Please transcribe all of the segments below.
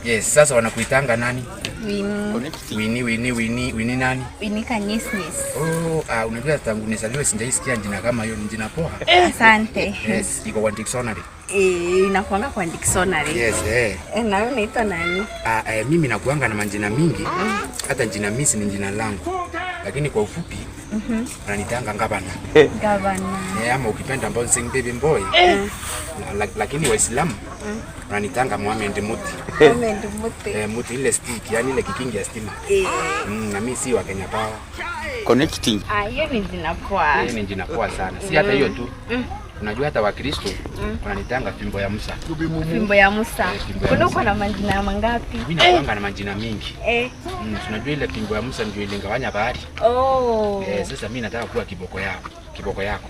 Yes, sasa wanakuitanga nani? Winnie nani? Winnie Kanyisnis. Oh, unajua tangu nizaliwe sijaisikia jina kama hiyo, ni jina poa. Asante. Yes, iko kwa dictionary. Inakuanga kwa dictionary. Yes, na wewe unaitwa nani? Mimi nakuanga na majina mingi. Hata jina Miss ni jina langu. Lakini kwa ufupi, wananitanga Gavana. Gavana. Ama ukipenda bouncing baby boy. Lakini Waislamu wananitanga Mohamed Muti. Mohamed Muti. Muti ile stick, yani ile kikingi ya stima. Na mimi si wa Kenya Power. Connecting. Hiyo ni jina poa. Hiyo ni jina poa sana. Si hata hiyo tu. Unajua hata Wakristo wananitanga Fimbo ya Musa. Fimbo ya Musa. Kuna uko na majina mangapi? Mimi nakuanga na majina mingi. Tunajua ile Fimbo ya Musa ndio ilingawanya bahari. Sasa mimi nataka kuwa kiboko yako. Kiboko yako.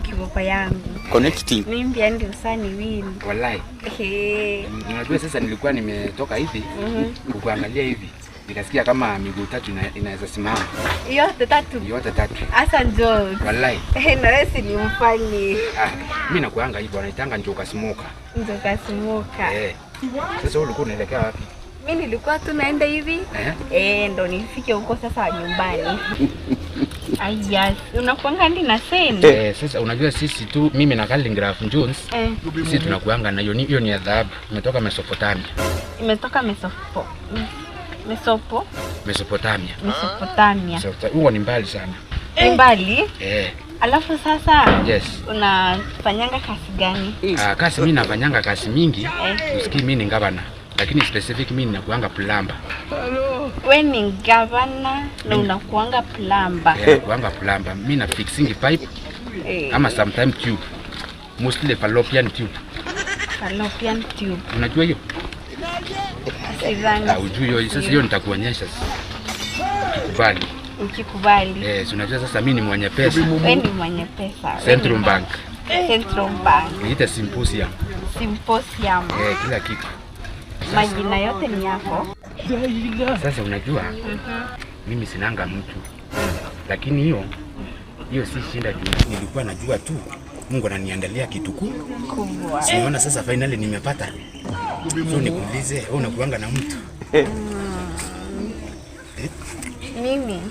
Kiboko yangu. Connecting. Mimi pia ndio usani wini. Wallahi. Unajua sasa nilikuwa nimetoka hivi kukuangalia hivi. Nikasikia kama miguu tatu inaweza simama. Yote tatu. Asa njoo. Wallahi. Na wewe si ni mfani. Mimi nakuanga hivyo, wanaitanga njoka smoka. Njoka smoka. Sasa wewe ulikuwa unaelekea wapi? Mimi nilikuwa tu naenda hivi. Ndo nifike huko sasa nyumbani. Yes. Unakuanga ndi na send. Sasa unajua sisi tu mimi na Calligraph Jones. Sisi tunakuanga na hiyo ni ya dhahabu. Imetoka Mesopotamia. Imetoka Mesopotamia. Huko ni mbali sana. Mbali? Alafu sasa unafanyanga kazi gani? Kazi mimi nafanyanga kazi mingi. Usikii mimi ni gavana. Lakini specific mimi ninakuanga plumber. Wewe ni gavana na unakuanga plumber. Kuanga plumber. Mimi na fixing pipe. Ama sometimes tube. Mostly fallopian tube. Fallopian tube. Unajua hiyo? Sidhani. Ujui hiyo. Sasa hiyo nitakuonyesha sasa. Ukikubali. Unajua sasa mimi ni mwenye pesa. Wewe ni mwenye pesa. Central Bank. Niite Symposium. Kila kitu. Majina yote ni yako. Sasa unajua mimi sinanga mtu. Lakini hiyo si shinda juu. Nilikuwa najua tu Mungu ananiandalia kitu kubwa. Siona sasa finally nimepata. So nikuulize, wewe unakuanga na mtu? Mimi